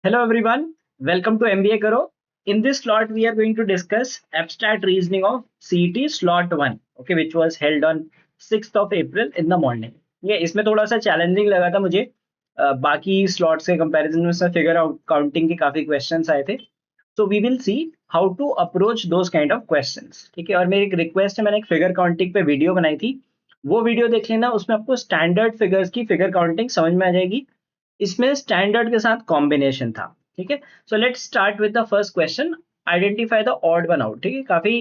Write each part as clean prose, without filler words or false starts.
Hello everyone, welcome to MBA Karo. In this slot, we are going to discuss abstract reasoning of CET slot 1, okay, which was held on 6th of April in the morning. ये इसमें थोड़ा सा challenging लगा था मुझे बाकी slots के comparison में उसमें फिगर आउट काउंटिंग के काफी क्वेश्चंस आए थे. So we will see how to approach those kind of questions. ठीक है, और मेरी एक रिक्वेस्ट है, मैंने एक फिगर काउंटिंग पे वीडियो बनाई थी, वो वीडियो देख लेना. उसमें आपको स्टैंडर्ड फिगर्स की फिगर काउंटिंग समझ में आ जाएगी. इसमें स्टैंडर्ड के साथ कॉम्बिनेशन था. ठीक है, so let's start with the first question. Identify the odd one out. ठीक है, काफी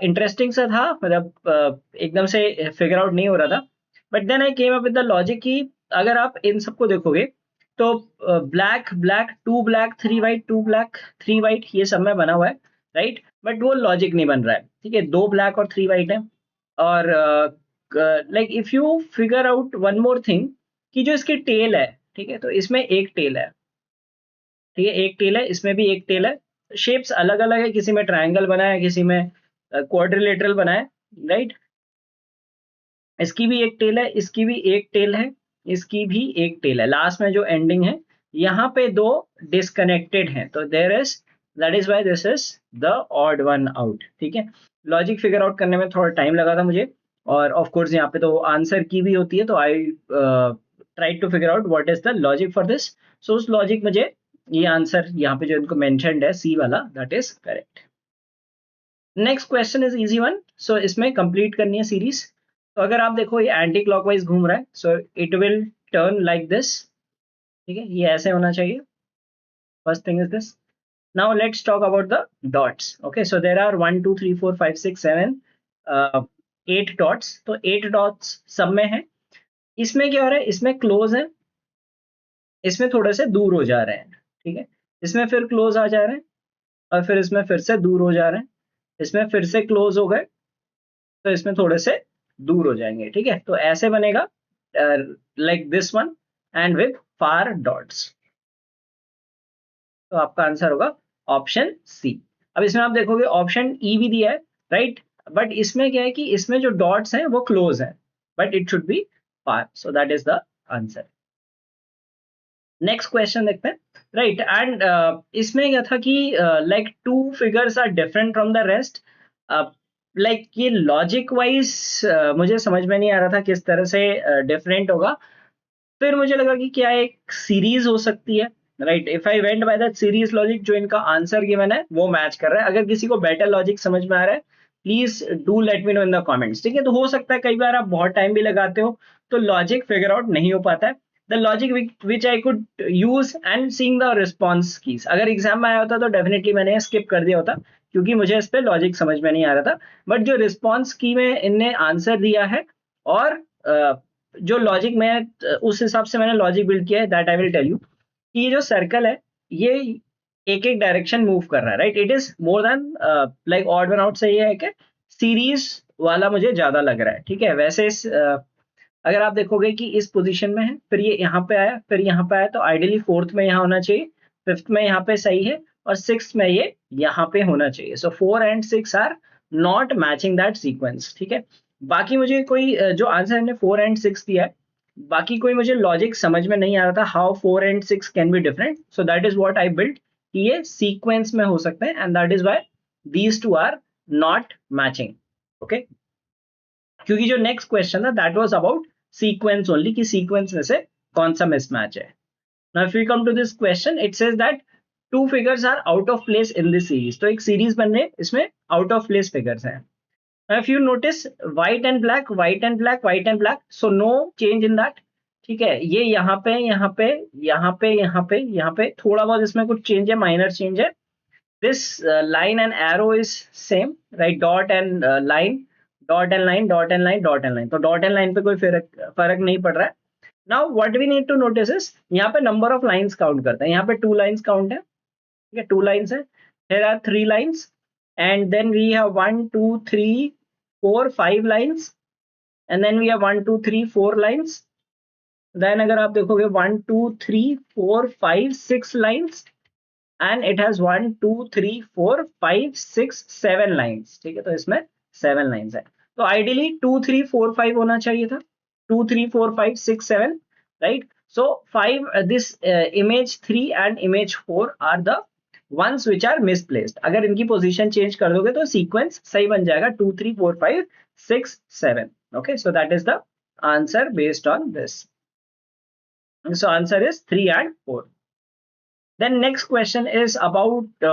इंटरेस्टिंग सा था, मतलब एकदम से फिगर आउट नहीं हो रहा था. But then I came up with the logic कि अगर आप इन सबको देखोगे तो black black two black three white two black three white ये सब में बना हुआ है, राइट. बट वो लॉजिक नहीं बन रहा है. ठीक है, दो ब्लैक और थ्री वाइट है. और like if you figure out one more thing कि जो इसकी टेल है, ठीक है, तो इसमें एक टेल है. ठीक है, एक टेल है, इसमें भी एक टेल है. शेप्स अलग अलग है, किसी में ट्रायंगल बना है, किसी में क्वाड्रिलेटरल बना है, राइट. इसकी भी एक टेल है, इसकी भी एक टेल है, इसकी भी एक टेल है. लास्ट में जो एंडिंग है यहाँ पे दो डिस्कनेक्टेड हैं, तो there is, that is why this is the odd one out. ठीक है, लॉजिक फिगर आउट करने में थोड़ा टाइम लगा था मुझे. और ऑफ कोर्स यहाँ पे तो आंसर की भी होती है, तो I try to figure out what is the logic for this. So उस लॉजिक मुझे ये आंसर यहाँ पे जो इनको मेंशन्ड है सी वाला, that is correct. Next question is easy one. So इसमें कंप्लीट करनी है सीरीज. तो अगर आप देखो ये एंटी क्लॉकवाइज घूम रहा है, so it will turn like this. ठीक है, ये ऐसे होना चाहिए. First thing is this. Now let's talk about the dots. Okay, so there are 1 2 3 4 5 6 7 8 dots. तो 8 डॉट्स सब में है. इसमें क्या हो रहा है, इसमें क्लोज है, इसमें थोड़े से दूर हो जा रहे हैं. ठीक है, इसमें फिर क्लोज आ जा रहे हैं, और फिर इसमें फिर से दूर हो जा रहे हैं, इसमें फिर से क्लोज हो गए, तो इसमें थोड़े से दूर हो जाएंगे. ठीक है, तो ऐसे बनेगा like this one and with far dots. तो आपका आंसर होगा ऑप्शन सी. अब इसमें आप देखोगे ऑप्शन ई भी दिया है, राइट. बट इसमें क्या है कि इसमें जो डॉट्स हैं वो क्लोज हैं, but it should be far. So that is the answer. Next question देखते हैं, राइट. एंड इसमें क्या था कि like two figures are different from the rest. Like ये लॉजिक वाइज मुझे समझ में नहीं आ रहा था किस तरह से डिफरेंट होगा. फिर मुझे लगा कि क्या एक सीरीज हो सकती है, right. If I went by that series logic, जो इनका आंसर गिवन है वो मैच कर रहा है. अगर किसी को बेटर लॉजिक समझ में आ रहा है, please do let me know in the comments. ठीक है, तो हो सकता है कई बार आप बहुत टाइम भी लगाते हो तो लॉजिक फिगर आउट नहीं हो पाता है. The logic which I could use and seeing the response keys. अगर एग्जाम में आया होता तो डेफिनेटली मैंने स्किप कर दिया होता, क्योंकि मुझे इस पे लॉजिक समझ में नहीं आ रहा था. बट जो रिस्पॉन्स की में इनने आंसर दिया है, और जो लॉजिक में उस हिसाब से मैंने लॉजिक बिल्ड किया है, that I will tell you कि ये जो सर्कल है ये एक एक डायरेक्शन मूव कर रहा है, right. It is more than like odd one out से ये है कि सीरीज वाला मुझे ज्यादा लग रहा है. ठीक है, वैसे अगर आप देखोगे कि इस पोजीशन में है, फिर ये यहाँ पे आया, फिर यहाँ पे आया, तो आइडियली फोर्थ में यहाँ होना चाहिए, फिफ्थ में यहाँ पे सही है, और सिक्स में ये यहाँ पे होना चाहिए. So 4 and 6 are not matching that sequence. ठीक है, बाकी मुझे कोई जो आंसर हमने 4 एंड 6 दिया है, बाकी कोई मुझे लॉजिक समझ में नहीं आ रहा था how 4 and 6 can be different. So that is what I built कि ये सीक्वेंस में हो सकते हैं, and that is why these two are not matching. Okay, क्योंकि जो नेक्स्ट क्वेश्चन था that was about sequence only, कि सीक्वेंस में से कौन सा मिसमैच है. Now if we come to this question, it says that two figures are out of place in this series. तो एक सीरीज बनने इसमें आउट ऑफ प्लेस फिगर्स हैं. Now, if you notice white and black, white and black, white and black, so no change in that. ठीक है, ये यहाँ पे यहाँ पे यहाँ पे यहाँ पे यहाँ पे थोड़ा बहुत इसमें कुछ चेंज है, माइनर चेंज है. This line and arrow is same, right. Dot and line, dot and line, dot and line, dot and line. तो डॉट एंड लाइन पे कोई फर्क नहीं पड़ रहा है. Now what we need to notice is यहाँ पे नंबर ऑफ लाइंस काउंट करते हैं. यहाँ पे 2 लाइंस काउंट है. ठीक है, 2 लाइंस है. here are 3 lines, and then we have 1 2 3 4 5 lines, and then we have 1 2 3 4 lines. then अगर आप देखोगे 1 2 3 4 5 6 lines, and it has 1 2 3 4 5 6 7 lines. ठीक है, तो इसमें 7 lines है. तो आइडियली 2 3 4 5 होना चाहिए था, 2 3 4 5 6 7, right. So 5 this image 3 and image 4 are the ones which are misplaced. अगर इनकी पोजीशन चेंज कर दोगे तो सीक्वेंस सही बन जाएगा 2 3 4 5 6 7. Okay, so that is the answer based on this. So answer is 3 and 4. Then next question is about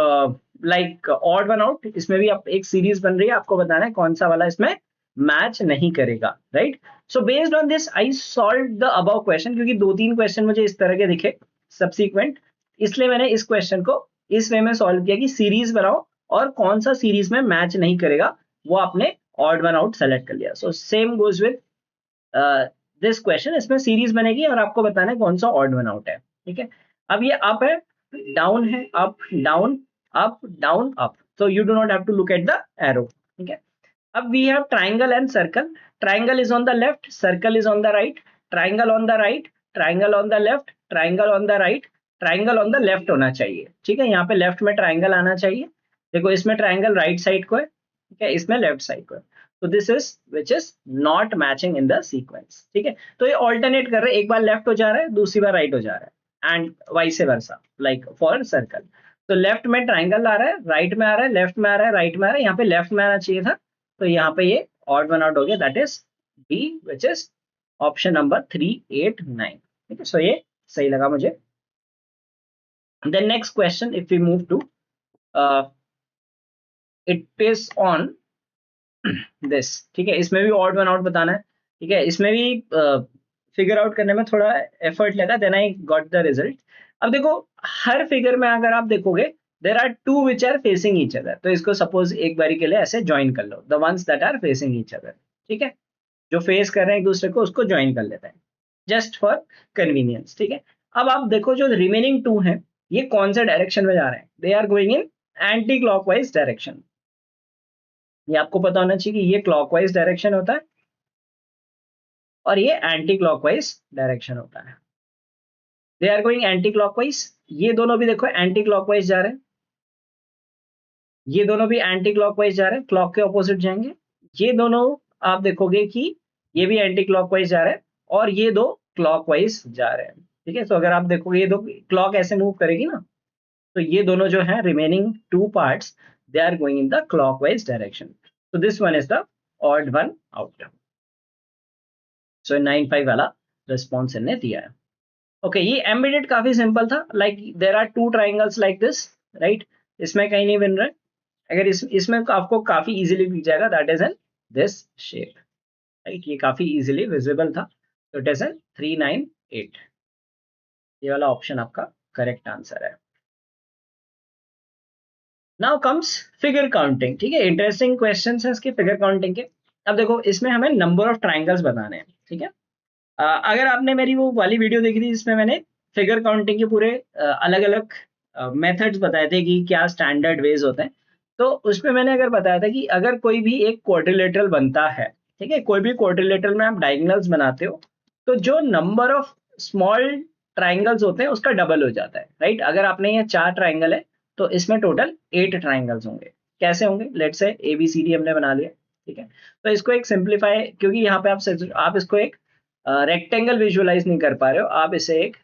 like odd one out. इसमें भी आप एक सीरीज बन रही है, आपको बताना है कौन सा वाला इसमें मैच नहीं करेगा, right. So based on this I solve the above question, क्योंकि 2-3 क्वेश्चन मुझे इस तरह के दिखे सब्सिक्वेंट, इसलिए मैंने इस क्वेश्चन को इस वे में सॉल्व किया कि सीरीज बनाओ और कौन सा सीरीज में मैच नहीं करेगा वो आपने ऑड वन आउट सेलेक्ट कर लिया. So same goes with this question, इसमें सीरीज बनेगी और आपको बताना है कौन सा ऑड वन आउट है. ठीक है, अब ये अप है, डाउन है, up down up down up, so you do not have to look at the arrow. ठीक है, अब we have triangle and circle. Triangle is on the left, circle is on the right. Triangle on the right, triangle on the left, triangle on the right, triangle on the left होना चाहिए. ठीक है, यहाँ पे left में triangle आना चाहिए. देखो इसमें ट्राइंगल राइट साइड को है, ठीक है, इसमें लेफ्ट साइड को है. तो this is which is not matching in the sequence. ठीक है, तो ये ऑल्टरनेट कर रहे हैं, एक बार लेफ्ट हो जा रहा है, दूसरी बार राइट हो जा रहा है, and vice versa like for circle. तो लेफ्ट में ट्राइंगल आ रहा है, राइट में आ रहा है, लेफ्ट में आ रहा है, राइट में आ रहा है, यहाँ पे लेफ्ट में आना चाहिए था, तो यहाँ पे ये ऑड वन आउट हो गया. That is B which is option number 3 8 9. ठीक है, सो ये सही लगा मुझे. Then next question if we move to it is on this. ठीक है, इसमें भी ऑड वन आउट बताना है. ठीक है, इसमें भी फिगर आउट करने में थोड़ा एफर्ट लगा, then I got the result. अब देखो हर फिगर में अगर आप देखोगे there are two which are facing each other, तो इसको सपोज एक बारी के लिए ऐसे ज्वाइन कर लो, the ones that are facing each other. ठीक है, जो फेस कर रहे हैं एक दूसरे को उसको ज्वाइन कर लेते हैं जस्ट फॉर कन्वीनियंस. ठीक है, अब आप देखो जो रिमेनिंग टू हैं ये कौन से डायरेक्शन में जा रहे हैं, they are going in anti clockwise direction. ये आपको पता होना चाहिए कि ये क्लॉकवाइज डायरेक्शन होता है और ये एंटी क्लॉकवाइज डायरेक्शन होता है. They are going anti clockwise, ये दोनों भी देखो एंटी क्लॉकवाइज जा रहे हैं, ये दोनों भी एंटी क्लॉकवाइज जा रहे हैं, क्लॉक के ऑपोजिट जाएंगे. ये दोनों आप देखोगे कि ये भी एंटी क्लॉकवाइज जा रहे हैं और ये दो क्लॉकवाइज जा रहे हैं. ठीक है, तो अगर आप देखोगे ये दो क्लॉक ऐसे मूव करेगी ना, तो ये दोनों जो है remaining two parts they are going in the clockwise direction. So this one is the odd one out. So 9-5 वाला रिस्पॉन्स इन्हें दिया है. ओके, ये एम्बेडेड काफी सिंपल था, like there are two triangles like this, right. इसमें कहीं नहीं बन रहा है, अगर इसमें आपको काफी इजीली दिख जाएगा, that is in this shape, right. ये काफी इजीली विजिबल था, तो इट इज इन 3 9 8. ये वाला ऑप्शन आपका करेक्ट आंसर है. Now comes figure counting. ठीक है, इंटरेस्टिंग क्वेश्चन है इसके फिगर काउंटिंग के. अब देखो इसमें हमें नंबर ऑफ ट्राइंगल्स बताने हैं. ठीक है, अगर आपने मेरी वो वाली वीडियो देखी थी जिसमें मैंने फिगर काउंटिंग के पूरे अलग अलग मेथड्स बताए थे कि क्या स्टैंडर्ड वेज होते हैं, तो उसमें मैंने अगर बताया था कि अगर कोई भी एक क्वाड्रिलेटरल बनता है, ठीक है, कोई भी क्वाड्रिलेटरल में आप डायगोनल्स बनाते हो, तो जो नंबर ऑफ स्मॉल ट्राइंगल्स होते हैं उसका डबल हो जाता है, राइट. अगर आपने ये 4 ट्राइंगल है तो इसमें टोटल 8 ट्राइंगल्स होंगे. कैसे होंगे, लेट्स से ABCD हमने बना लिया. ठीक है, तो इसको एक सिंप्लीफाई, क्योंकि यहाँ पे आप इसको एक रेक्टेंगल विजुअलाइज नहीं कर पा रहे हो, आप इसे एक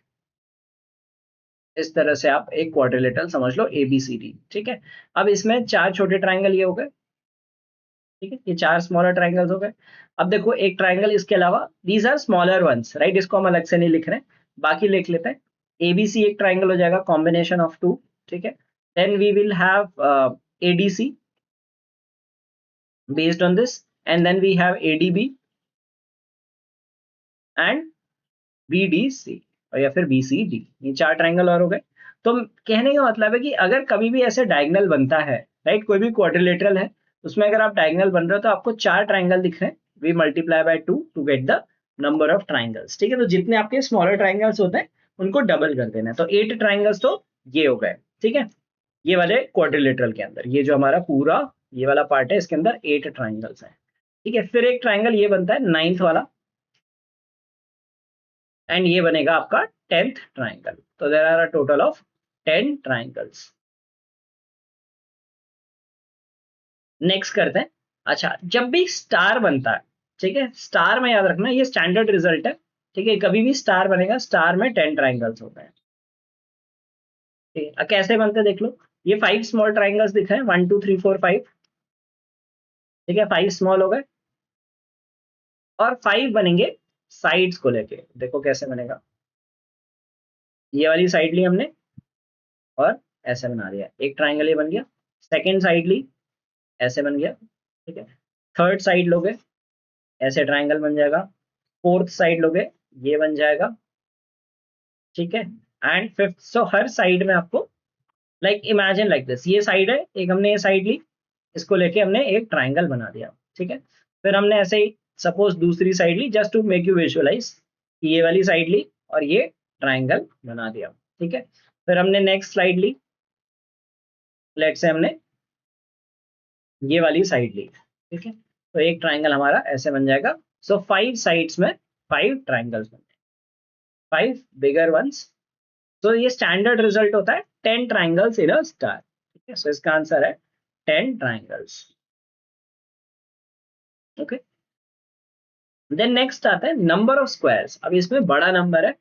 इस तरह से आप एक क्वाड्रिलेटरल समझ लो ABCD. ठीक है, अब इसमें 4 छोटे ट्राइंगल ये हो गए. ठीक है, ये 4 स्मॉलर ट्राइंगल्स हो गए. अब देखो एक ट्राइंगल इसके अलावा, these are smaller ones, right. इसको हम अलग से नहीं लिख रहे हैं, बाकी लिख लेते हैं. ABC एक ट्राइंगल हो जाएगा, कॉम्बिनेशन ऑफ 2. ठीक है, then we will have ADC based on this, and then we have ADB and BDC और या फिर BCD. ये 4 ट्राइंगल और हो गए. तो कहने का मतलब है कि अगर कभी भी ऐसे डायगोनल बनता है, राइट, कोई भी क्वाड्रिलेटरल है उसमें अगर आप डायगोनल बन रहे हो तो आपको 4 ट्राइंगल दिख रहे हैं, we multiply by 2 to get the number of triangles. ठीक है, तो जितने आपके स्मॉलर ट्राइंगल्स होते हैं उनको डबल कर देना है. तो 8 ट्राइंगल्स तो ये हो गए. ठीक है, ये वाले क्वाड्रिलेटरल के अंदर ये जो हमारा पूरा ये वाला पार्ट है इसके अंदर 8 ट्राइंगल्स हैं. ठीक है, फिर एक ट्राइंगल ये बनता है 9th वाला, एंड ये बनेगा आपका 10th ट्राइंगल. तो there are a total of 10 triangles. Next करते हैं. अच्छा, जब भी स्टार बनता है, ठीक है, स्टार में याद रखना ये स्टैंडर्ड रिजल्ट है. ठीक है, कभी भी स्टार बनेगा, स्टार में 10 ट्राइंगल्स होते हैं। ठीक है, अब कैसे बनते हैं देख लो। ये 5 स्मॉल ट्राइंगल्स दिख रहे हैं, 1 2 3 4 5। ठीक है, 5 स्मॉल हो गए और 5 बनेंगे साइड्स को लेके। देखो कैसे बनेगा, ये वाली साइड ली हमने और ऐसे बना दिया, एक ट्राइंगल ये बन गया। सेकेंड साइड ली, ऐसे बन गया। ठीक है, थर्ड साइड लोगे, ऐसे ट्राइंगल बन जाएगा। फोर्थ साइड लोगे, ये बन जाएगा। ठीक है, and fifth. So her side में आपको लाइक इमेजिन लाइक दिस, ये साइड है, एक हमने ये साइड ली, इसको लेके हमने एक ट्राइंगल बना दिया। ठीक है, फिर हमने ऐसे ही सपोज दूसरी साइड ली, just to make you visualise, ये वाली साइड ली और ये ट्राइंगल बना दिया। ठीक है, फिर हमने नेक्स्ट स्लाइड ली, लेट से हमने ये वाली साइड ली। ठीक है, तो एक ट्राइंगल हमारा ऐसे बन जाएगा। सो 5 साइड्स में 5 ट्राइंगल्स बन जाएंगे, 5 बिगर वंस। तो ये स्टैंडर्ड रिजल्ट होता है 10 ट्राइंगल्स इन अ स्टार। ठीक है, सो इसका आंसर है 10 ट्राइंगल्स। ओके, देन नेक्स्ट आता है नंबर ऑफ स्क्वायर्स। अब इसमें बड़ा नंबर है,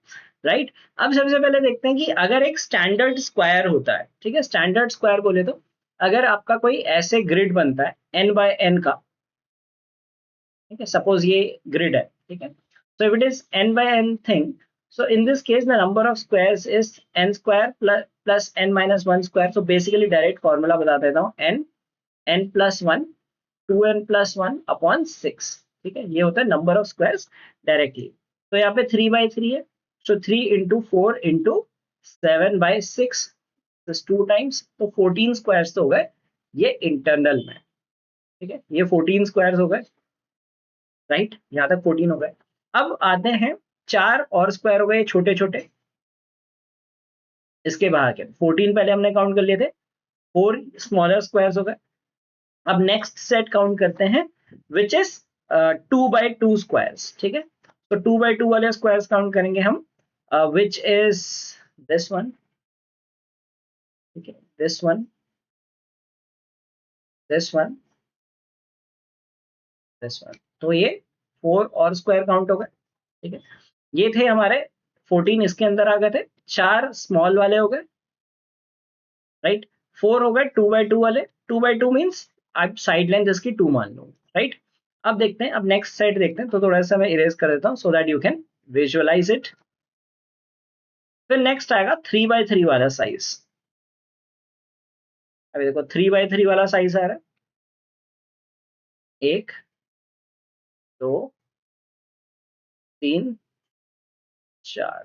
राइट। अब सबसे पहले देखते हैं कि अगर एक स्टैंडर्ड स्क्वायर होता है, ठीक है, स्टैंडर्ड स्क्वायर बोले तो अगर आपका कोई ऐसे ग्रिड बनता है n बाय n का, ठीक है, सपोज ये ग्रिड है। ठीक है, so if it is n by n thing, so in this case the number of squares is n square plus n minus 1 square. So basically direct formula बता देता हूँ, n plus 1 2n plus 1 upon 6। ठीक है, ये होता है number of squares directly. तो यहाँ पे 3 बाई 3 है, सो 3 into 4 into 7 by 6 plus 2 times, तो 14 स्क्वायर्स तो हो गए ये इंटरनल में। ठीक है, ये 14 स्क्वायर्स हो गए, राइट, यहाँ तक 14 हो गए। अब आते हैं 4 और स्क्वायर हो गए छोटे छोटे, इसके बाहर के 14 पहले हमने काउंट कर लिए थे, 4 स्मॉलर स्क्वायर्स हो गए। अब नेक्स्ट सेट काउंट करते हैं विच इज 2 बाई 2 स्क्वायर्स। ठीक है, तो 2 बाई 2 वाले स्क्वायर्स काउंट करेंगे हम, विच इज दिस वन। ठीक है, this one, this one, this one. तो ये 4 और स्क्वायर काउंट हो गए। ठीक है, ये थे हमारे 14, इसके अंदर आ गए थे 4 स्मॉल वाले हो गए, राइट। 4 हो गए 2 बाई 2 वाले, 2 बाई 2 मीन्स आप साइड लेंथ इसकी 2 मान लो, राइट। अब देखते हैं, अब नेक्स्ट साइड देखते हैं, तो थोड़ा सा मैं इरेज कर देता हूँ so that you can visualise it. फिर नेक्स्ट आएगा 3 बाई 3 वाला साइज। अभी देखो 3 बाई 3 वाला साइज आ रहा है, 1 2 3 4,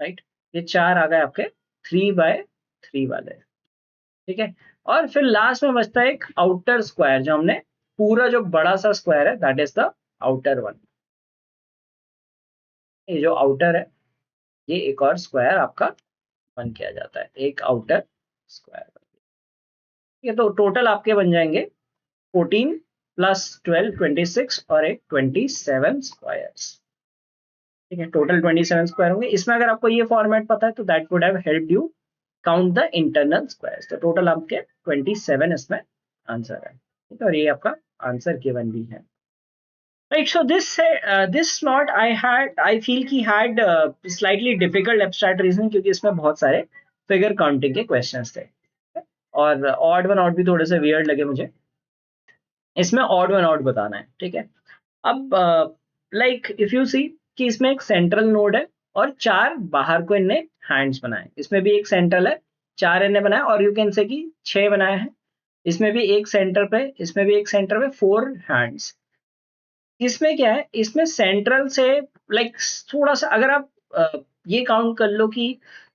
राइट। ये 4 आ गए आपके 3 बाय 3 वाले। ठीक है, और फिर लास्ट में बचता है एक आउटर स्क्वायर, जो हमने पूरा जो बड़ा सा स्क्वायर है that is the outer one. ये जो आउटर है, ये एक और स्क्वायर आपका बन किया जाता है, एक आउटर स्क्वायर। ये तो टोटल आपके बन जाएंगे 14 प्लस 12 26 और एक 27 स्क्वायर्स। ठीक है, टोटल 27 स्क्वायर होंगे। इसमें अगर आपको ये फॉर्मेट पता है तो that would have helped you count the internal squares. तो टोटल आपके 27 इसमें आंसर है। ठीक है, और ये आपका आंसर गिवन भी है, right. So this not I feel की had slightly difficult abstract reasoning, क्योंकि इसमें बहुत सारे फिगर काउंटिंग के क्वेश्चंस थे और ऑड वन आउट भी थोड़े से वियर्ड लगे मुझे। इसमें ऑड वन आउट बताना है। ठीक है, अब लाइक इफ यू सी कि इसमें एक सेंट्रल नोड है और 4 बाहर को इनने हैंड्स बनाए, इसमें भी एक सेंट्रल है, 4 इनने बनाए, और यू कैन से कि 6 बनाए हैं। इसमें भी एक सेंटर पे, इसमें भी एक सेंटर पे 4 हैंड्स। इसमें क्या है, इसमें सेंट्रल से लाइक थोड़ा सा अगर आप ये काउंट कर लो कि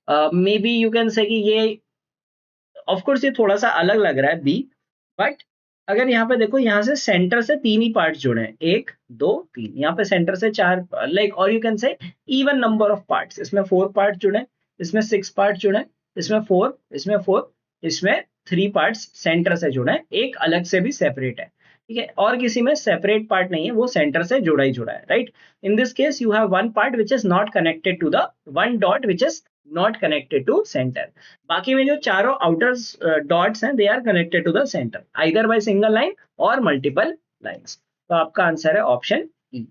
may be you can say कि ये ऑफ कोर्स ये थोड़ा सा अलग लग रहा है बी, बट अगर यहाँ पे देखो, यहाँ से सेंटर से 3 ही पार्ट जुड़े हैं, 1 2 3, यहाँ पे सेंटर से 4, लाइक और you can say even number of parts. इसमें 4 पार्ट जुड़े, इसमें 6 पार्ट जुड़े, इसमें 4, इसमें 4, इसमें 3 पार्ट्स सेंटर से जुड़े हैं, एक अलग से भी सेपरेट है। ठीक है, और किसी में सेपरेट पार्ट नहीं है, वो सेंटर से जुड़ा ही जुड़ा है, right. In this case you have one part which is not connected to the one dot which is not connected to centre. बाकी में जो चारों आउटर डॉट्स हैं, they are connected to the centre either by single line और multiple lines. तो आपका answer है option E.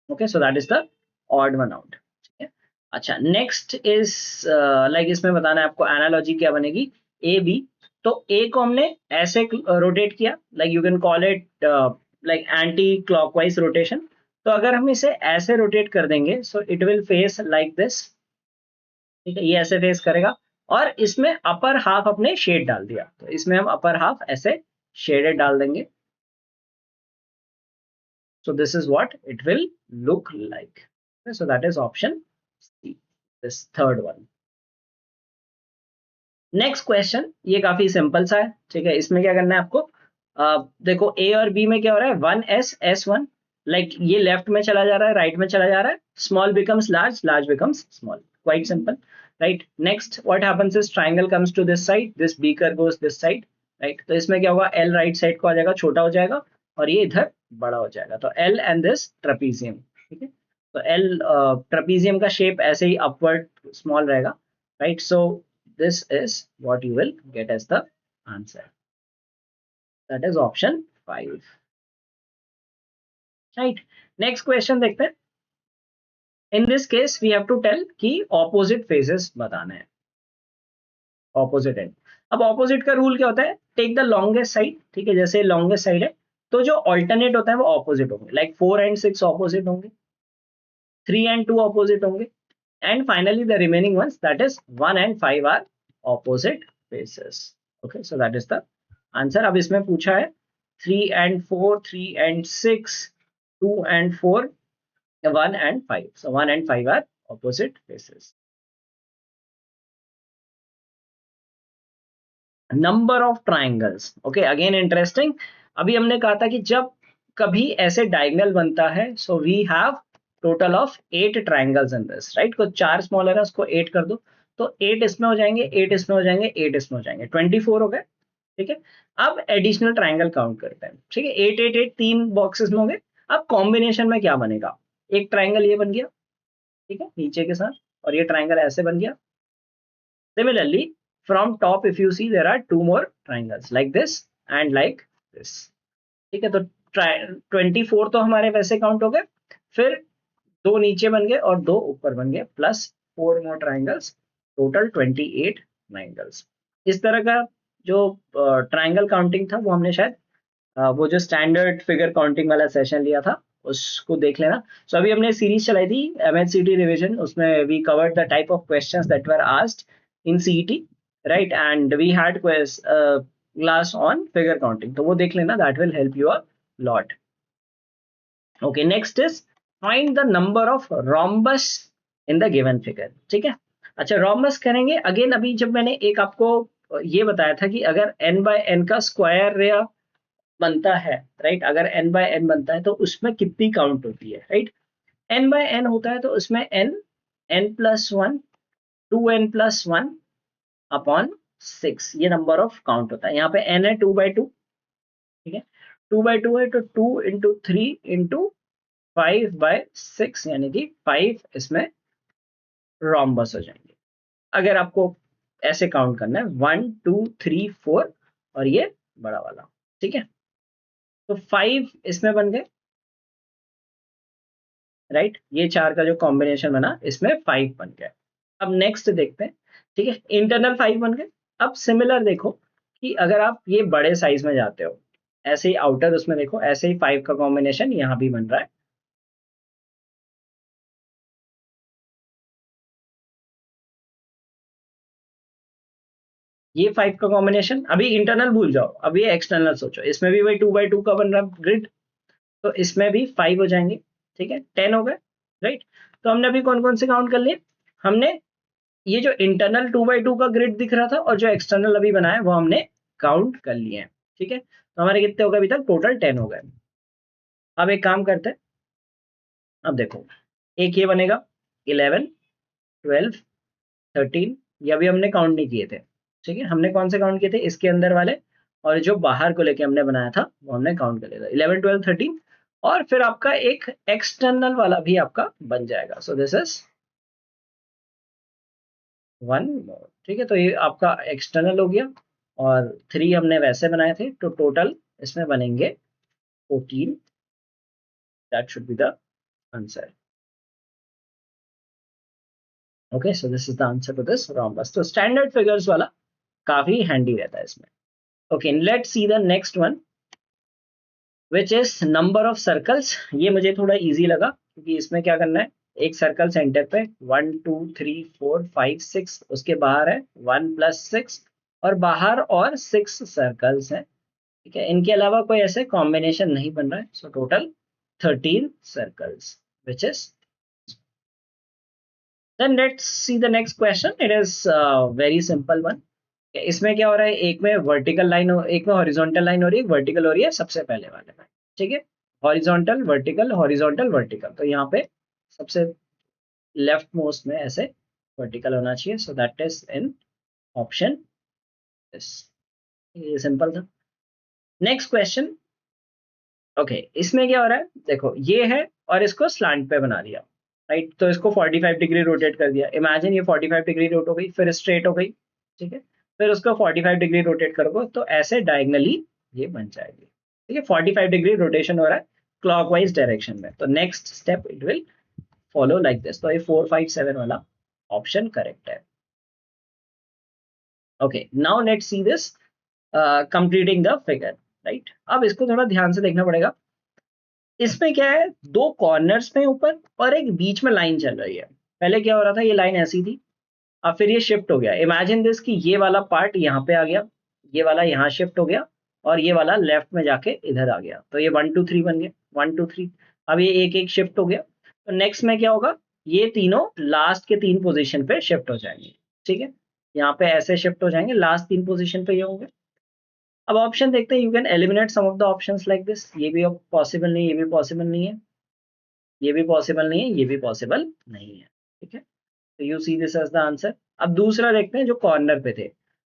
Okay, so that is the odd one out. ठीक है, अच्छा नेक्स्ट इज लाइक इसमें बताना है आपको एनालॉजी क्या बनेगी, ए बी। तो ए को हमने ऐसे रोटेट किया, like you can call it like anti clockwise rotation. तो अगर हम इसे ऐसे रोटेट कर देंगे सो it will face like this. ठीक है, ये ऐसे फेस करेगा, और इसमें अपर हाफ अपने शेड डाल दिया, तो इसमें हम अपर हाफ ऐसे शेडेड डाल देंगे। So this is what it will look like. Okay, so that is option C, this third one. Next question, ये काफी सिंपल सा है। ठीक है, इसमें क्या करना है आपको, देखो ए और बी में क्या हो रहा है, 1s1, लाइक ये लेफ्ट में चला जा रहा है, राइट में चला जा रहा है, small becomes large, large becomes small, quite simple, right. Next what happens is triangle comes to this side, this beaker goes this side, right. तो इसमें क्या होगा, एल राइट साइड को आ जाएगा, छोटा हो जाएगा, और ये इधर बड़ा हो जाएगा, तो एल एंड दिस ट्रेपीजियम। ठीक है, तो एल ट्रेपीजियम का शेप ऐसे ही अपवर्ड स्मॉल रहेगा, right. So this is what you will get as the answer. That is option 5. Right. Next question देखते हैं। In this case we have to tell कि opposite faces बताना है, opposite end। अब opposite का rule क्या होता है, take the longest side। ठीक है, जैसे longest side है, तो जो alternate होता है वो opposite होंगे, like 4 and 6 opposite होंगे, 3 and 2 opposite होंगे, and finally the remaining ones, that is 1 and 5 are opposite faces। Okay, so that is the answer। अब इसमें पूछा है 3 and 4, 3 and 6, 2 and 4, 1 and 5, so 1 and 5 are opposite faces। Number of triangles, okay again interesting. अभी हमने कहा था कि जब कभी ऐसे डायगोनल बनता है so we have total of 8 triangles in this, right. को 4 स्मॉलर है, उसको 8 कर दो, तो 8 इसमें हो जाएंगे, 8 इसमें हो जाएंगे, 8 इसमें हो जाएंगे, 24 हो गए। ठीक है, अब एडिशनल ट्राइंगल काउंट करते हैं। ठीक है, 8 8 8 3 बॉक्सेस में हो गए। अब कॉम्बिनेशन में क्या बनेगा, एक ट्राइंगल ये बन गया, ठीक है नीचे के साथ, और ये ट्राइंगल ऐसे बन गया। Similarly, from top if you see there are 2 more triangles like this and like this। ठीक है, तो 24 तो हमारे वैसे काउंट हो गए, फिर 2 नीचे बन गए और 2 ऊपर बन गए, plus 4 more triangles, total 28 triangles। इस तरह का जो ट्राइंगल काउंटिंग था वो हमने शायद वो जो स्टैंडर्ड फिगर काउंटिंग वाला सेशन लिया था उसको देख लेना। सो अभी हमने सीरीज चलाई थी एमएचसीटी रिवीजन, उसमें we covered the type of questions that were asked in CET, right, and we had class on figure counting, तो वो देख लेना, that will help you a lot. Okay, next is find the number of rhombus in the given figure. ठीक है, अच्छा rhombus करेंगे again. अभी जब मैंने एक आपको ये बताया था कि अगर n बाय n का स्क्वायर या बनता है, राइट, अगर n बाय n बनता है तो उसमें कितनी काउंट होती है, राइट। n बाय n होता है तो उसमें n, n plus one, 2n+1 upon 6, ये नंबर ऑफ काउंट होता है। यहाँ पे n है 2/2, ठीक है, 2/2 है तो 2 × 3 × 5/6, यानी कि 5 इसमें रोम्बस हो जाएंगे। अगर आपको ऐसे काउंट करना है 1 2 3 4 और ये बड़ा वाला, ठीक है, तो 5 इसमें बन गए, राइट, ये 4 का जो कॉम्बिनेशन बना इसमें 5 बन गया। अब नेक्स्ट देखते हैं, ठीक है, इंटरनल 5 बन गए। अब सिमिलर देखो कि अगर आप ये बड़े साइज में जाते हो, ऐसे ही आउटर उसमें देखो, ऐसे ही 5 का कॉम्बिनेशन यहाँ भी बन रहा है। ये 5 का कॉम्बिनेशन, अभी इंटरनल भूल जाओ, अब ये एक्सटर्नल सोचो, इसमें भी वही 2/2 का बन रहा ग्रिड, तो इसमें भी 5 हो जाएंगे। ठीक है, 10 हो गए, राइट। तो हमने अभी कौन कौन से काउंट कर लिए, हमने ये जो इंटरनल 2/2 का ग्रिड दिख रहा था और जो एक्सटर्नल अभी बना है वो हमने काउंट कर लिए हैं। ठीक है, तो हमारे कितने हो गए अभी तक, टोटल 10 हो गए। अब एक काम करते हैं, अब देखो एक ये बनेगा 11 12 13, ये अभी हमने काउंट नहीं किए थे। ठीक है, हमने कौन से काउंट किए थे, इसके अंदर वाले, और जो बाहर को लेके हमने बनाया था वो हमने काउंट कर लिया था, 11 12 13। और फिर आपका एक एक्सटर्नल वाला भी आपका बन जाएगा, सो दिस इज 1 मोर। ठीक है, तो ये आपका एक्सटर्नल हो गया, और 3 हमने वैसे बनाए थे, तो टोटल इसमें बनेंगे 14, that should be the answer. Okay, so this is the answer to this rhombus। तो स्टैंडर्ड फिगर्स वाला काफी हैंडी रहता है इसमें। Okay, let's see the next one which is number of circles. ये मुझे थोड़ा इजी लगा क्योंकि इसमें क्या करना है, एक सर्कल सेंटर पे 1 2 3 4 5 6, उसके बाहर है 1 + 6, और बाहर और 6 सर्कल्स हैं। ठीक है, इनके अलावा कोई ऐसे कॉम्बिनेशन नहीं बन रहा है। So total 13 circles which is. Then let's see the next question. It is very simple one. इसमें क्या हो रहा है, एक में वर्टिकल लाइन, एक में हॉरिजॉन्टल लाइन हो रही है, वर्टिकल हो रही है सबसे पहले वाले में। ठीक है, हॉरिजॉन्टल वर्टिकल हॉरिजॉन्टल वर्टिकल, तो यहाँ पे सबसे लेफ्ट मोस्ट में ऐसे वर्टिकल होना चाहिए। सो that is in option this. ये सिंपल था। Next question. ओके, इसमें क्या हो रहा है, देखो ये है और इसको स्लांट पे बना दिया, राइट। तो इसको 45 डिग्री रोटेट कर दिया। इमेजिन ये 45 डिग्री रोट हो गई, फिर स्ट्रेट हो गई। ठीक है, फिर उसको 45 डिग्री रोटेट करोगे तो ऐसे डायगनली ये बन जाएगी। ठीक है, 45 डिग्री रोटेशन हो रहा है क्लॉकवाइज डायरेक्शन में। तो next step it will follow like this. तो ये 4 5 7 वाला ऑप्शन करेक्ट है। Okay, now let's see this completing the figure, right. अब इसको थोड़ा ध्यान से देखना पड़ेगा। इसमें क्या है, दो कॉर्नर्स में ऊपर और एक बीच में लाइन चल रही है। पहले क्या हो रहा था, ये लाइन ऐसी थी, अब फिर ये शिफ्ट हो गया। इमेजिन दिस कि ये वाला पार्ट यहाँ पे आ गया, ये वाला यहाँ शिफ्ट हो गया, और ये वाला लेफ्ट में जाके इधर आ गया। तो ये 1 2 3 बन गया, 1 2 3। अब ये एक एक शिफ्ट हो गया। तो नेक्स्ट में क्या होगा, ये तीनों लास्ट के 3 पोजीशन पे शिफ्ट हो जाएंगे। ठीक है, यहाँ पे ऐसे शिफ्ट हो जाएंगे, लास्ट 3 पोजीशन पे ये होंगे। अब ऑप्शन देखते हैं। You can eliminate some of the options like this. ये भी पॉसिबल नहीं, ये भी पॉसिबल नहीं है, ये भी पॉसिबल नहीं है, ये भी पॉसिबल नहीं है। ठीक है, तो you see this as the answer. अब दूसरा देखते हैं, जो कॉर्नर पे थे।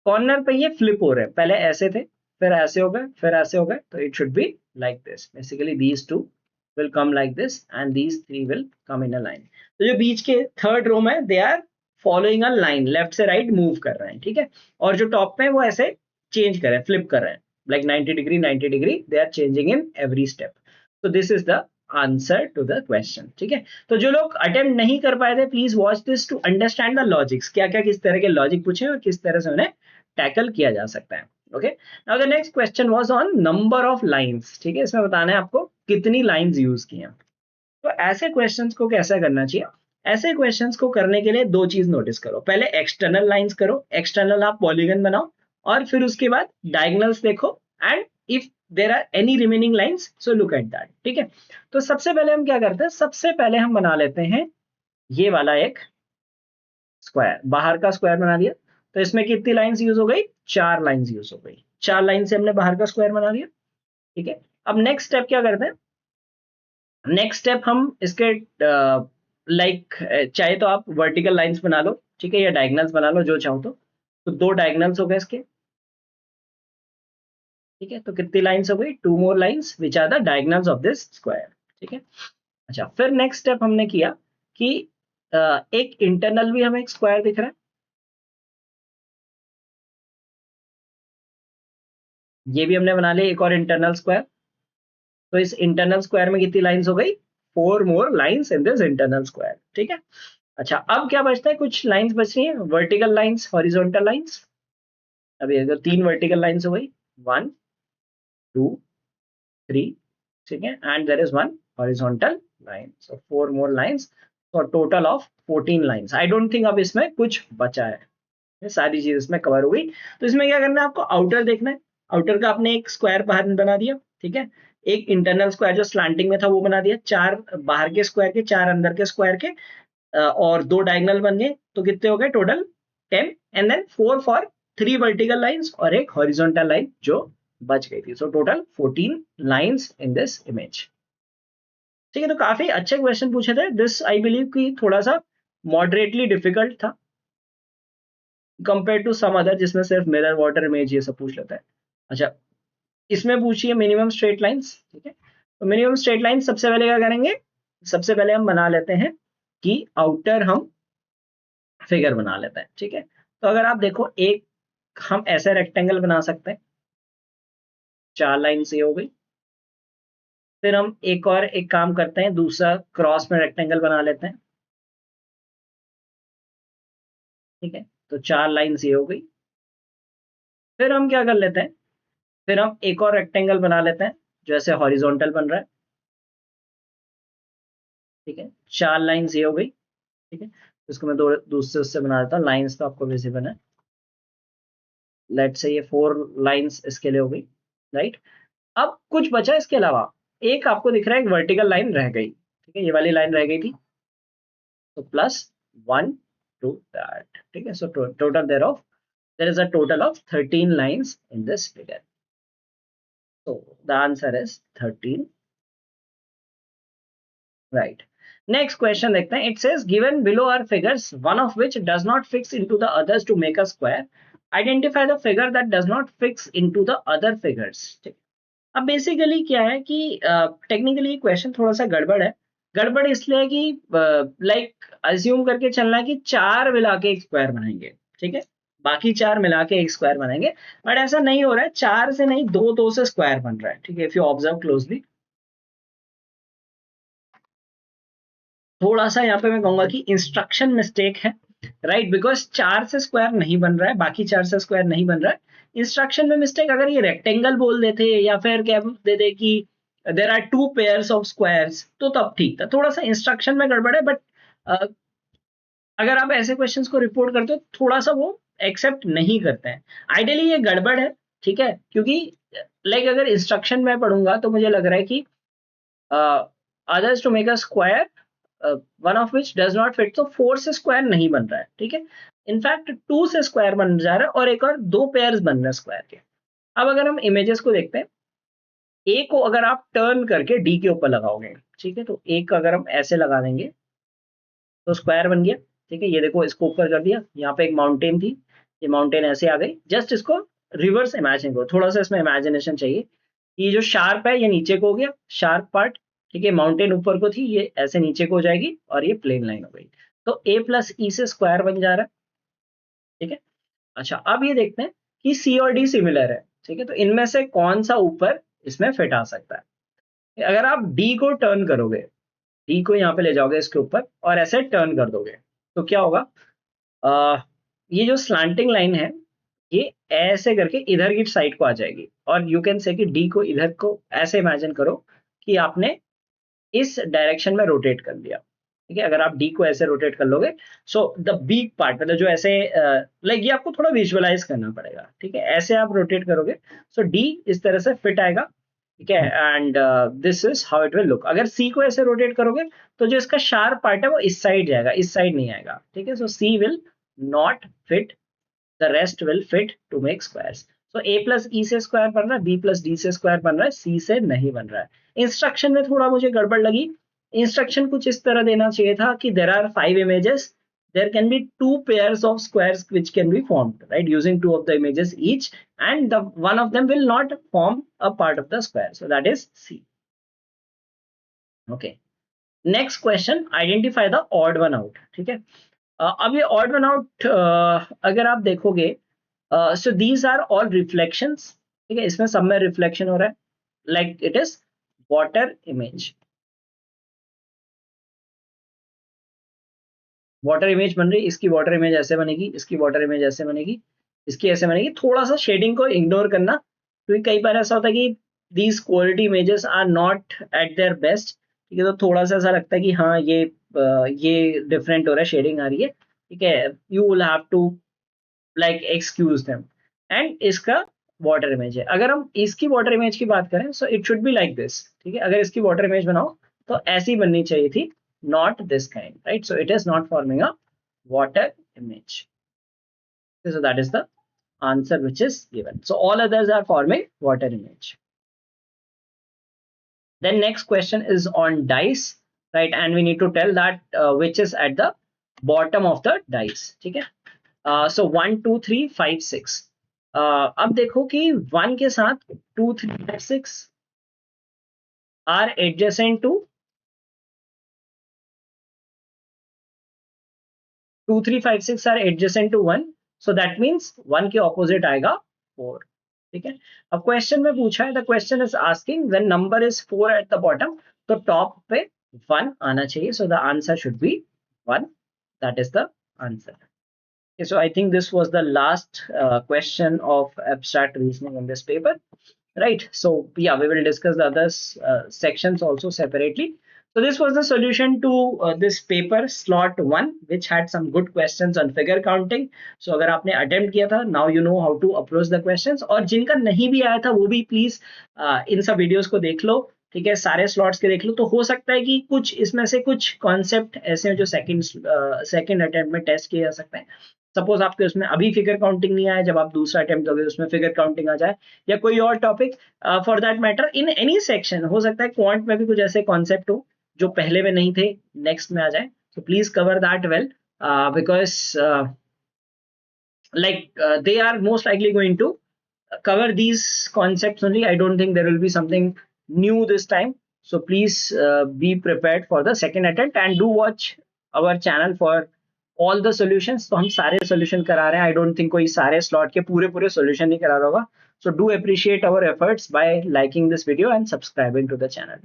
कॉर्नर पे ये फ्लिप हो रहे हैं, पहले ऐसे थे, फिर ऐसे हो गए, फिर ऐसे हो गए। तो it should be like this. Basically these two will come like this and these three will come in a line. तो जो बीच के थर्ड रो में, they are following a line, left से राइट मूव कर रहे हैं। ठीक है, और जो टॉप पे है वो ऐसे चेंज कर रहे हैं, फ्लिप कर रहे हैं, like 90 degree 90 degree they are changing in every step. तो this is the answer to the question. ठीक है, तो जो लोग अटेम्प्ट नहीं कर पाए थे, please watch this to understand the logics, क्या क्या किस तरह के लॉजिक पूछे और किस तरह से उन्हें टैकल किया जा सकता है। Okay, now the next question was on number of lines. ठीक है, इसमें बताना है आपको कितनी लाइंस यूज की हैं। तो ऐसे क्वेश्चंस को कैसा करना चाहिए, ऐसे क्वेश्चंस को करने के लिए दो चीज नोटिस करो। पहले एक्सटर्नल लाइंस करो, एक्सटर्नल आप पॉलीगन बनाओ, और फिर उसके बाद डायगोनल्स देखो, and if there are any remaining lines so look at that. ठीक है, तो सबसे पहले हम क्या करते हैं, सबसे पहले हम बना लेते हैं ये वाला एक स्क्वायर, बाहर का स्क्वायर बना दिया। तो इसमें कितनी लाइंस यूज हो गई, 4 लाइंस यूज हो गई। 4 लाइन से हमने बाहर का स्क्वायर बना दिया। ठीक है, अब नेक्स्ट स्टेप क्या करते हैं, नेक्स्ट स्टेप हम इसके लाइक चाहे तो आप वर्टिकल लाइंस बना लो, ठीक है, या डायगनल्स बना लो, जो चाहो। तो 2 डायगनल्स हो गए इसके। ठीक है, तो कितनी लाइंस हो गई, 2 more lines which are the diagonals of this square. ठीक है, अच्छा, फिर नेक्स्ट स्टेप हमने किया कि एक इंटरनल भी हमें एक स्क्वायर दिख रहा है, ये भी हमने बना लिया एक और इंटरनल स्क्वायर। तो इस इंटरनल स्क्वायर में कितनी लाइंस हो गई, 4 more lines in this internal square. ठीक है, अच्छा, अब क्या बचता है, कुछ लाइंस बच रही है, वर्टिकल लाइंस हॉरिजॉन्टल लाइंस। अभी अगर 3 वर्टिकल लाइंस हो गई, 1 2 3, ठीक है, and there is one horizontal line, so 4 more lines, तो total of 14 lines. I don't think अब इसमें कुछ बचा है, ये सारी चीज इसमें कवर हो गई। तो इसमें क्या करना है, आपको आउटर देखना है। आउटर का आपने एक स्क्वायर बाहर बना दिया। ठीक है, एक इंटरनल स्क्वायर जो स्लांटिंग में था वो बना दिया, 4 बाहर के स्क्वायर के, 4 अंदर के स्क्वायर के, और 2 डायगनल बन गए। तो कितने हो गए total, 10, and then 4 for 3 vertical lines और एक हॉरिजॉन्टल लाइन जो बच गई थी। So total 14 lines in this image. ठीक है, तो काफी अच्छे क्वेश्चन पूछे थे। दिस आई बिलीव कि थोड़ा सा मॉडरेटली डिफिकल्ट था कंपेयर टू सम अदर, जिसमें सिर्फ मिरर वाटर इमेज ये सब पूछ लेता है। अच्छा, इसमें पूछिए मिनिमम स्ट्रेट लाइंस। ठीक है, तो मिनिमम स्ट्रेट लाइन सबसे पहले क्या करेंगे, सबसे पहले हम बना लेते हैं कि आउटर हम फिगर बना लेते हैं। ठीक है, तो अगर आप देखो, एक हम ऐसे रेक्टेंगल बना सकते हैं, 4 लाइन से हो गई। फिर हम एक और एक काम करते हैं, दूसरा क्रॉस में रेक्टेंगल बना लेते हैं। ठीक है, तो 4 लाइंस ये हो गई। फिर हम क्या कर लेते हैं, फिर हम एक और रेक्टेंगल बना लेते हैं जो ऐसे हॉरिजॉन्टल बन रहा है। ठीक है, 4 लाइंस ये हो गई। ठीक है, इसको मैं दो दूसरे उससे बना देता हूँ, लाइंस तो आपको विजिबल है। लेट से ये 4 लाइंस इसके लिए हो गई, राइट। अब कुछ बचा इसके अलावा, एक आपको दिख रहा है एक वर्टिकल लाइन रह गई। ठीक है, ये वाली लाइन रह गई थी, तो प्लस 1 टू दैट। ठीक है, so total there of there is a total of 13 lines in this figure. So the answer is 13. Right. Next question देखते हैं. It says given below are figures, one of which does not fix into the others to make a square. Identify the figure that does not fix into the other figures. ठीक. अब basically क्या है कि technically question थोड़ा सा गड़बड़ है। गड़बड़ इसलिए है कि लाइक अज्यूम करके चलना है कि 4 मिला के एक स्क्वायर बनाएंगे। ठीक है, बाकी 4 मिला के एक स्क्वायर बनाएंगे, बट ऐसा नहीं हो रहा है। 4 से नहीं, 2 से स्क्वायर बन रहा है। ठीक है, इफ यू ऑब्जर्व क्लोजली, थोड़ा सा यहाँ पे मैं कहूंगा कि इंस्ट्रक्शन मिस्टेक है, राइट। बिकॉज 4 से स्क्वायर नहीं बन रहा है, बाकी 4 से स्क्वायर नहीं बन रहा है, इंस्ट्रक्शन में मिस्टेक। अगर ये रेक्टेंगल बोल देते या फिर क्या दे दे कि there are 2 pairs of squares, तो तब ठीक था। थोड़ा सा इंस्ट्रक्शन में गड़बड़ है, बट अगर आप ऐसे क्वेश्चंस को रिपोर्ट करते हो, थोड़ा सा वो एक्सेप्ट नहीं करते हैं। आइडियली ये गड़बड़ है, ठीक है, क्योंकि लाइक अगर इंस्ट्रक्शन में पढ़ूंगा तो मुझे लग रहा है कि others to make a square one of which does not fit, तो 4 से स्क्वायर नहीं बन रहा है। ठीक है, इनफैक्ट 2 से स्क्वायर बन जा रहा है, और एक और 2 पेयर्स बन रहे हैं स्क्वायर के। अब अगर हम इमेजेस को देखते हैं, ए को अगर आप टर्न करके डी के ऊपर लगाओगे, ठीक है, तो ए का अगर हम ऐसे लगा देंगे तो स्क्वायर बन गया। ठीक है, ये देखो, इसको ऊपर कर दिया, यहाँ पे एक माउंटेन थी, ये माउंटेन ऐसे आ गई। जस्ट इसको रिवर्स इमेजिन करो, थोड़ा सा इसमें इमेजिनेशन चाहिए। ये जो शार्प है ये नीचे को हो गया, शार्प पार्ट। ठीक है, माउंटेन ऊपर को थी, ये ऐसे नीचे को हो जाएगी, और ये प्लेन लाइन हो गई। तो ए प्लस ई से स्क्वायर बन जा रहा है। ठीक है, अच्छा अब ये देखते हैं कि सी और डी सिमिलर है। ठीक है, तो इनमें से कौन सा ऊपर इसमें फिट आ सकता है। अगर आप डी को टर्न करोगे, डी को यहाँ पे ले जाओगे इसके ऊपर और ऐसे टर्न कर दोगे, तो क्या होगा, आ, ये जो स्लांटिंग लाइन है ये ऐसे करके इधर की साइड को आ जाएगी, और यू कैन से कि डी को इधर को ऐसे इमेजिन करो कि आपने इस डायरेक्शन में रोटेट कर दिया। ठीक है, अगर आप डी को ऐसे रोटेट कर लोगे, सो द बिग पार्ट, मतलब जो ऐसे लाइक, ये आपको थोड़ा विजुअलाइज करना पड़ेगा। ठीक है, ऐसे आप रोटेट करोगे, सो डी इस तरह से फिट आएगा। ठीक है, and this is how it will look. अगर सी को ऐसे रोटेट करोगे तो जो इसका शार्प पार्ट है वो इस साइड जाएगा, इस साइड नहीं आएगा। ठीक है, so C will not fit, the rest will fit to make squares. So a plus e से स्क्वायर बन रहा है, b plus d से स्क्वायर बन रहा है, c से नहीं बन रहा है। इंस्ट्रक्शन में थोड़ा मुझे गड़बड़ लगी। इंस्ट्रक्शन कुछ इस तरह देना चाहिए था कि there are 5 images, there can be 2 pairs of squares which can be formed, right, using 2 of the images each, and the one of them will not form a part of the square, so that is c. Okay, next question, identify the odd one out. ठीक है, अब ये odd one out अगर आप देखोगे, so these are all reflections. ठीक है, इसमें सब में रिफ्लेक्शन हो रहा है, like it is water image. Water image बन रही, इसकी वाटर इमेज ऐसे बनेगी, इसकी वाटर इमेज ऐसे बनेगी, इसकी ऐसे बनेगी। थोड़ा सा शेडिंग को इग्नोर करना, क्योंकि कई बार ऐसा होता है कि these quality images are not at their best. ठीक है, तो थोड़ा सा ऐसा लगता है कि हाँ ये डिफरेंट हो रहा है, शेडिंग आ रही है। ठीक है, you will have to like excuse them. And इसका वाटर इमेज है, अगर हम इसकी वाटर इमेज की बात करें, so it should be like this. ठीक है, अगर इसकी वाटर इमेज बनाओ तो ऐसी बननी चाहिए थी, not this kind, right. So it is not forming a water image. So that is the answer which is given. So all others are forming water image. Then next question is on dice, right? And we need to tell that which is at the bottom of the dice. ठीक है, so 1 2 3 5 6। अब देखो कि 1 के साथ 2 3 5 6 are adjacent to 2 3 5 6 are adjacent to 1, so that means 1 के opposite आएगा 4। ठीक है, अब क्वेश्चन में पूछा है, the question is asking when number is 4 at the bottom, तो टॉप पे 1 आना चाहिए, so the answer should be 1, that is the answer. Okay, so I think this was the last question of abstract reasoning in this paper, right? So yeah, we will discuss the other sections also separately. So this was the solution to this paper slot 1, which had some good questions on figure counting. So अगर आपने attempt किया था, now you know how to approach the questions. और जिनका नहीं भी आया था वो भी please इन सब videos को देख लो, ठीक है, सारे स्लॉट्स के देख लो, तो हो सकता है कि कुछ इसमें से कुछ कॉन्सेप्ट ऐसे हैं जो सेकंड अटेम्प्ट में टेस्ट किए जा सकते हैं. सपोज आपके उसमें अभी फिगर काउंटिंग नहीं आया, जब आप दूसरा अटेम्प्ट दोगे उसमें फिगर काउंटिंग आ जाए, या कोई और topic for that matter in any section. हो सकता है क्वांट में भी कुछ ऐसे कॉन्सेप्ट हो जो पहले में नहीं थे, नेक्स्ट में आ जाए. तो please cover that well, because they are most likely going to cover these concepts only. I don't think there will be something new this time. So please be prepared for the second attempt and do watch our channel for all the solutions. तो हम सारे solution करा रहे हैं. I don't think कोई सारे slot के पूरे solution नहीं करा रहा होगा. So do appreciate our efforts by liking this video and subscribing to the channel.